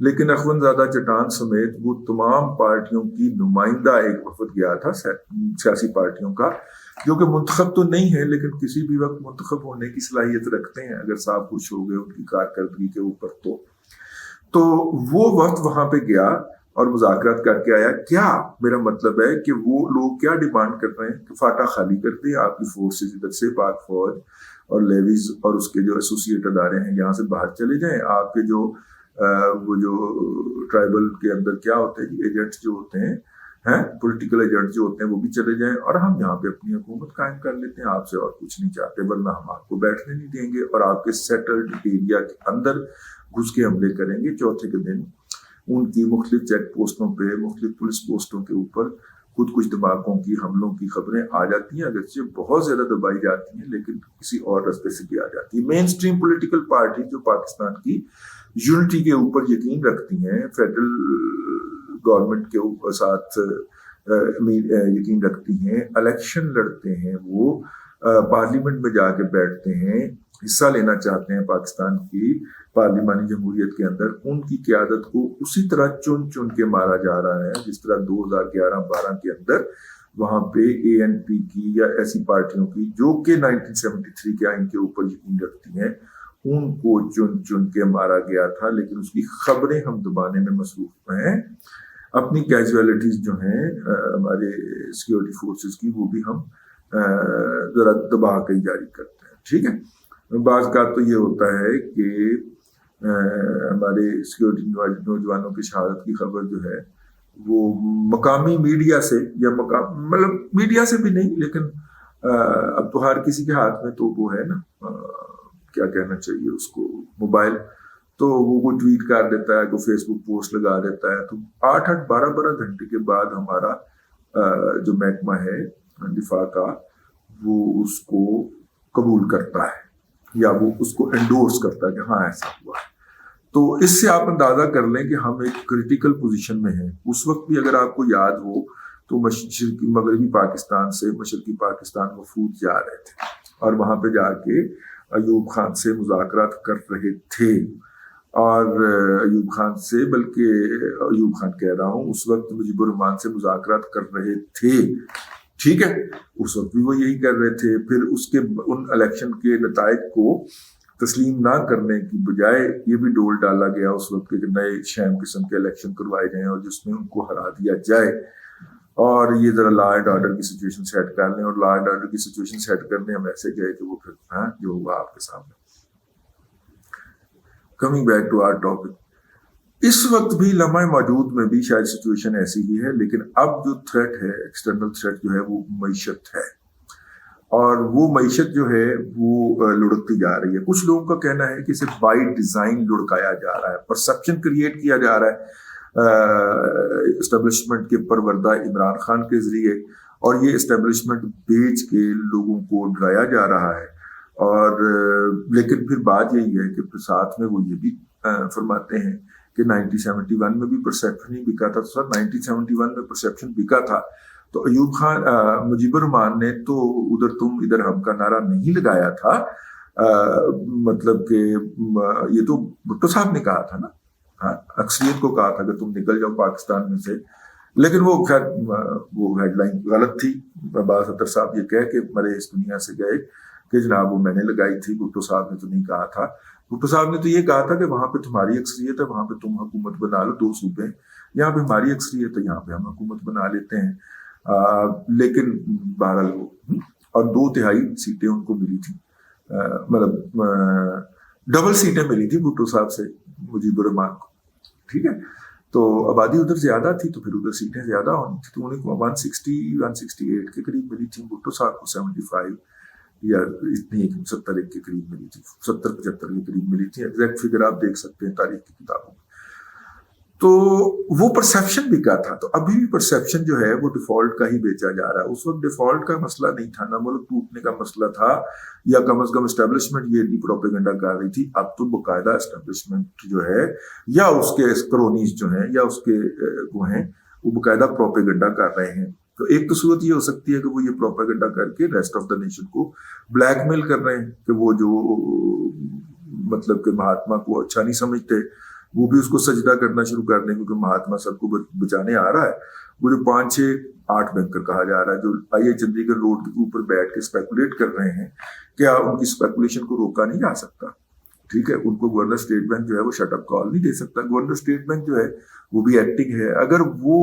لیکن اخوند زادہ چٹان سمیت وہ تمام پارٹیوں کی نمائندہ ایک وفد گیا تھا سیاسی پارٹیوں کا، جو کہ منتخب تو نہیں ہے لیکن کسی بھی وقت منتخب ہونے کی صلاحیت رکھتے ہیں اگر صاحب خوش ہو گئے ان کی کارکردگی کے اوپر۔ تو وہ وقت وہاں پہ گیا اور مذاکرات کر کے آیا۔ کیا میرا مطلب ہے کہ وہ لوگ کیا ڈیمانڈ کر رہے ہیں کہ فاٹا خالی کر دیں، آپ کی فورسز ادھر سے، پاک فوج اور لیویز اور اس کے جو ایسوسیٹ ادارے ہیں یہاں سے باہر چلے جائیں، آپ کے جو وہ جو ٹرائبل کے اندر کیا ہوتے ہیں ایجنٹس جو ہوتے ہیں پولیٹیکل ایجنٹ جو ہوتے ہیں وہ بھی چلے جائیں، اور ہم یہاں پہ اپنی حکومت قائم کر لیتے ہیں، آپ سے اور کچھ نہیں چاہتے، ورنہ ہم آپ کو بیٹھنے نہیں دیں گے اور آپ کے سیٹلڈ ایریا کے اندر گھس کے حملے کریں گے۔ چوتھے کے دن ان کی مختلف چیک پوسٹوں پہ، مختلف پولیس پوسٹوں کے اوپر خود کچھ دھماکوں کی، حملوں کی خبریں آ جاتی ہیں، اگرچہ بہت زیادہ دبائی جاتی ہیں لیکن کسی اور راستے سے بھی آ جاتی ہیں۔ مین سٹریم پولیٹیکل پارٹی جو پاکستان کی یونٹی کے اوپر یقین رکھتی ہیں، فیڈرل گورنمنٹ کے ساتھ یقین رکھتی ہیں، الیکشن لڑتے ہیں، وہ پارلیمنٹ میں جا کے بیٹھتے ہیں، حصہ لینا چاہتے ہیں پاکستان کی پارلیمانی جمہوریت کے اندر، ان کی قیادت کو اسی طرح چن چن کے مارا جا رہا ہے جس طرح 2011-12 کے اندر وہاں پہ ANP کی یا ایسی پارٹیوں کی جو کہ 1973 کے آئین کے اوپر یقین رکھتی ہیں ان کو چن چن کے مارا گیا تھا۔ لیکن اس کی خبریں ہم دبانے میں مصروف ہیں، اپنی کیجویلٹیز جو ہیں ہمارے سیکیورٹی فورسز کی وہ بھی ہم ذرا دبا کے جاری کرتے ہیں۔ ٹھیک ہے، بعض کا تو یہ ہوتا ہے کہ ہمارے سیکیورٹی نوجوانوں کی شہادت کی خبر جو ہے وہ مقامی میڈیا سے یا مطلب میڈیا سے بھی نہیں، لیکن اب تو ہر کسی کے ہاتھ میں تو وہ ہے نا، کیا کہنا چاہیے اس کو، موبائل، تو وہ کوئی ٹویٹ کر دیتا ہے، کوئی فیس بک پوسٹ لگا دیتا ہے، تو 8-12 گھنٹے کے بعد ہمارا جو محکمہ ہے دفاع کا وہ اس کو قبول کرتا ہے یا وہ اس کو انڈورس کرتا ہے کہ ہاں ایسا ہوا ہے۔ تو اس سے آپ اندازہ کر لیں کہ ہم ایک کریٹیکل پوزیشن میں ہیں۔ اس وقت بھی اگر آپ کو یاد ہو تو مغربی پاکستان سے مشرقی پاکستان وفود جا رہے تھے اور وہاں پہ جا کے ایوب خان سے مذاکرات کر رہے تھے، اور ایوب خان سے، بلکہ ایوب خان کہہ رہا ہوں، اس وقت مجیبر الرحمان سے مذاکرات کر رہے تھے۔ ٹھیک ہے، اس وقت بھی وہ یہی کر رہے تھے۔ پھر اس کے ان الیکشن کے نتائج کو تسلیم نہ کرنے کی بجائے یہ بھی ڈول ڈالا گیا اس وقت کہ نئے شیم قسم کے الیکشن کروائے جائیں اور جس میں ان کو ہرا دیا جائے، اور یہ ذرا لا اینڈ آرڈر کی سچویشن سیٹ کر لیں، اور لا اینڈ آرڈر کی سچویشن سیٹ کرنے ہم ایسے گئے کہ وہ پھر جو ہوا آپ کے سامنے۔ Coming back to our topic, اس وقت بھی لمحہ موجود میں بھی شاید سچویشن ایسی ہی ہے، لیکن اب جو تھریٹ ہے، ایکسٹرنل تھریٹ جو ہے وہ معیشت ہے، اور وہ معیشت جو ہے وہ لڑکتی جا رہی ہے۔ کچھ لوگوں کا کہنا ہے کہ اسے بائی ڈیزائن لڑکایا جا رہا ہے، پرسپشن کریٹ کیا جا رہا ہے اسٹیبلشمنٹ کے پروردہ عمران خان کے ذریعے، اور یہ اسٹیبلشمنٹ بیچ کے لوگوں کو ڈرایا جا رہا ہے۔ اور لیکن پھر بات یہی ہے کہ پھر ساتھ میں وہ یہ بھی فرماتے ہیں کہ 1971 میں بھی پرسیپشن ہی بکا تھا، سر 1971 میں پرسیپشن بکا تھا تو ایوب خان مجیبر الرحمان نے تو ادھر تم ادھر ہم کا نعرہ نہیں لگایا تھا، مطلب کہ یہ تو بھٹو صاحب نے کہا تھا نا، اکثریت کو کہا تھا کہ تم نکل جاؤ پاکستان میں سے، لیکن وہ خیر وہ ہیڈ لائن غلط تھی۔ عباس اطہر صاحب یہ کہہ کے مرے اس دنیا سے گئے کہ جناب وہ میں نے لگائی تھی، بھٹو صاحب نے تو نہیں کہا تھا۔ بھٹو صاحب نے تو یہ کہا تھا کہ وہاں پہ تمہاری اکثریت ہے، وہاں پہ تم حکومت بنا لو، 2 صوبے، یہاں پہ ہماری اکثریت ہے، یہاں پہ ہم حکومت بنا لیتے ہیں۔ لیکن بہرحال وہ اور 2/3 سیٹیں ان کو ملی تھی، مطلب ڈبل سیٹیں ملی تھی بھٹو صاحب سے مجیبر الرحمان کو۔ ٹھیک ہے، تو آبادی ادھر زیادہ تھی تو پھر ادھر سیٹیں زیادہ ہونی تھی، تو انہیں کو 168 کے قریب ملی تھی، بھٹو صاحب کو 75 یا اتنی 70 کے قریب ملی تھی، 70-75 کے قریب ملی تھی، ایگزیکٹ فگر آپ دیکھ سکتے ہیں تاریخ کی کتابوں میں۔ تو وہ پرسیپشن بھی کا تھا، تو ابھی بھی پرسیپشن جو ہے وہ ڈیفالٹ کا ہی بیچا جا رہا ہے۔ اس وقت ڈیفالٹ کا مسئلہ نہیں تھا، نہ ملک ٹوٹنے کا مسئلہ تھا، یا کم از کم اسٹیبلشمنٹ یہ نہیں پروپیگنڈا کر رہی تھی۔ اب تو باقاعدہ اسٹیبلشمنٹ جو ہے یا اس کے کرونیز جو ہیں یا اس کے وہ ہیں وہ باقاعدہ پروپیگنڈا کر رہے ہیں۔ تو ایک تو صورت یہ ہو سکتی ہے کہ وہ یہ پروپیگنڈا کر کے ریسٹ آف دا نیشن کو بلیک میل کر رہے ہیں کہ وہ جو مطلب کہ مہاتما کو اچھا نہیں سمجھتے وہ بھی اس کو سجدہ کرنا شروع کر دیں کیونکہ مہاتما سب کو بچانے آ رہا ہے. وہ جو 5 6 8 بینکر کہا جا رہا ہے جو آئی اے چندی گڑھ روڈ کے اوپر بیٹھ کے اسپیکولیٹ کر رہے ہیں, کیا ان کی اسپیکولیشن کو روکا نہیں جا سکتا؟ ٹھیک ہے, ان کو گورنر اسٹیٹ بینک جو ہے وہ شٹ اپ کال نہیں دے سکتا. گورنر اسٹیٹ بینک جو ہے وہ بھی ایکٹنگ ہے. اگر وہ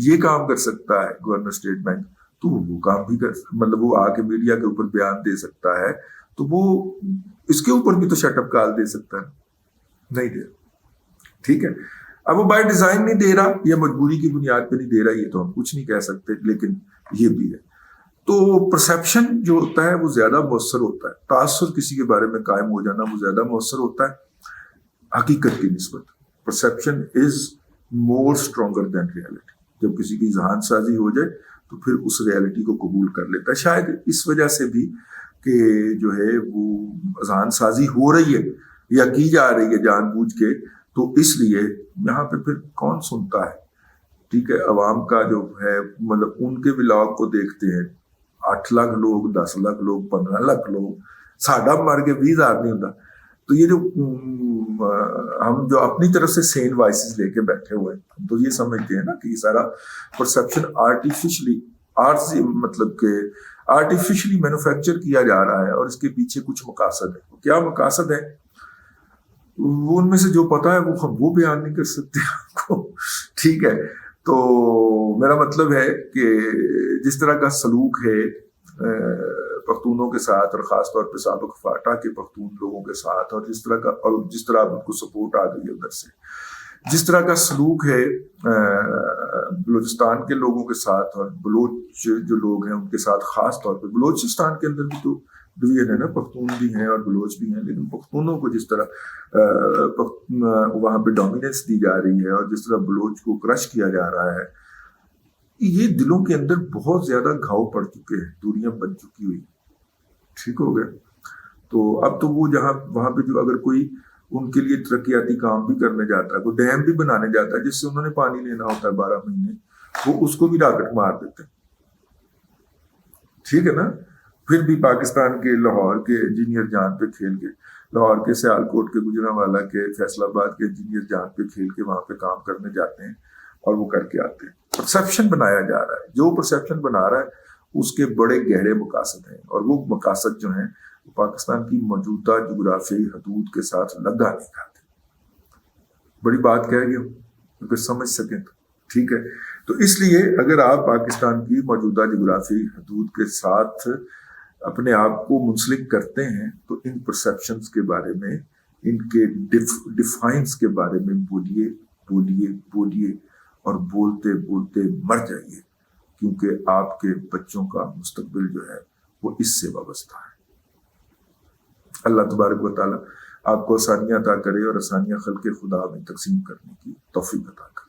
یہ کام کر سکتا ہے گورنر اسٹیٹ بینک, تو وہ کام بھی مطلب وہ آ کے میڈیا کے اوپر بیان دے سکتا ہے, تو وہ اس کے اوپر بھی تو شٹ اپ کال دے سکتا ہے, نہیں دے. ٹھیک ہے, اب وہ بائی ڈیزائن نہیں دے رہا یا مجبوری کی بنیاد پہ نہیں دے رہا, یہ تو ہم کچھ نہیں کہہ سکتے, لیکن یہ بھی ہے. تو پرسیپشن جو ہوتا ہے وہ زیادہ مؤثر ہوتا ہے. تاثر کسی کے بارے میں قائم ہو جانا وہ زیادہ مؤثر ہوتا ہے حقیقت کی نسبت. پرسیپشن از مور اسٹرانگر دین ریئلٹی. جب کسی کی ذہان سازی ہو جائے تو پھر اس ریئلٹی کو قبول کر لیتا ہے. شاید اس وجہ سے بھی کہ جو ہے وہ ذہان سازی ہو رہی ہے یا کی جا رہی ہے جان بوجھ کے, تو اس لیے یہاں پہ پھر کون سنتا ہے. ٹھیک ہے, عوام کا جو ہے مطلب ان کے ولاگ کو دیکھتے ہیں 8 لاکھ لوگ, 10 لاکھ لوگ, 15 لاکھ لوگ, ساڈا مر کے 20,000 نہیں ہوتا. تو یہ جو ہم جو اپنی طرف سے سین وائسز لے کے بیٹھے ہوئے ہیں, ہم تو یہ سمجھتے ہیں نا کہ یہ سارا پرسیپشن آرٹیفیشلی مطلب کہ آرٹیفیشلی مینوفیکچر کیا جا رہا ہے, اور اس کے پیچھے کچھ مقاصد ہے. کیا مقاصد ہے وہ ان میں سے جو پتا ہے وہ ہم وہ بیان نہیں کر سکتے آپ کو. ٹھیک ہے, تو میرا مطلب ہے کہ جس طرح کا سلوک ہے پختونوں کے ساتھ, اور خاص طور پہ سابق فاٹا کے پختون لوگوں کے ساتھ, اور جس طرح ان کو سپورٹ آ گئی ہے ادھر سے, جس طرح کا سلوک ہے بلوچستان کے لوگوں کے ساتھ, اور بلوچ جو لوگ ہیں ان کے ساتھ, خاص طور پہ بلوچستان کے اندر بھی تو ڈویژن ہے نا, پختون بھی ہیں اور بلوچ بھی ہیں, لیکن پختونوں کو جس طرح وہاں پہ ڈومیننس دی جا رہی ہے اور جس طرح بلوچ کو کرش کیا جا رہا ہے, یہ دلوں کے اندر بہت زیادہ گھاؤ پڑ چکے ہیں, دوریاں بن چکی ہوئی. ٹھیک ہو گیا. تو اب تو وہ وہاں پہ جو اگر کوئی ان کے لیے ترقیاتی کام بھی کرنے جاتا ہے, کوئی ڈیم بھی بنانے جاتا ہے جس سے انہوں نے پانی لینا ہوتا ہے 12 مہینے, وہ اس کو بھی راکٹ مار دیتے ہیں. ٹھیک ہے نا. پھر بھی پاکستان کے لاہور کے انجینئر جان پہ کھیل کے, لاہور کے سیالکوٹ کے, گجرانوالہ کے, فیصل آباد کے انجینئر جان پہ کھیل کے وہاں پہ کام کرنے جاتے ہیں اور وہ کر کے آتے ہیں. پرسیپشن بنایا جا رہا ہے. جو پرسیپشن بنا رہا ہے اس کے بڑے گہرے مقاصد ہیں, اور وہ مقاصد جو ہیں وہ پاکستان کی موجودہ جغرافیائی حدود کے ساتھ لگا نہیں کھاتے. بڑی بات کہہ گئی ہوں اگر سمجھ سکیں تو. ٹھیک ہے, تو اس لیے اگر آپ پاکستان کی موجودہ جغرافیائی حدود کے ساتھ اپنے آپ کو منسلک کرتے ہیں تو ان پرسیپشنز کے بارے میں, ان کے ڈیفائنس کے بارے میں بولیے بولیے بولیے, اور بولتے بولتے مر جائیے, کیونکہ آپ کے بچوں کا مستقبل جو ہے وہ اس سے وابستہ ہے. اللہ تبارک و تعالیٰ آپ کو آسانیاں عطا کرے اور آسانیاں خلق خدا میں تقسیم کرنے کی توفیق عطا کرے.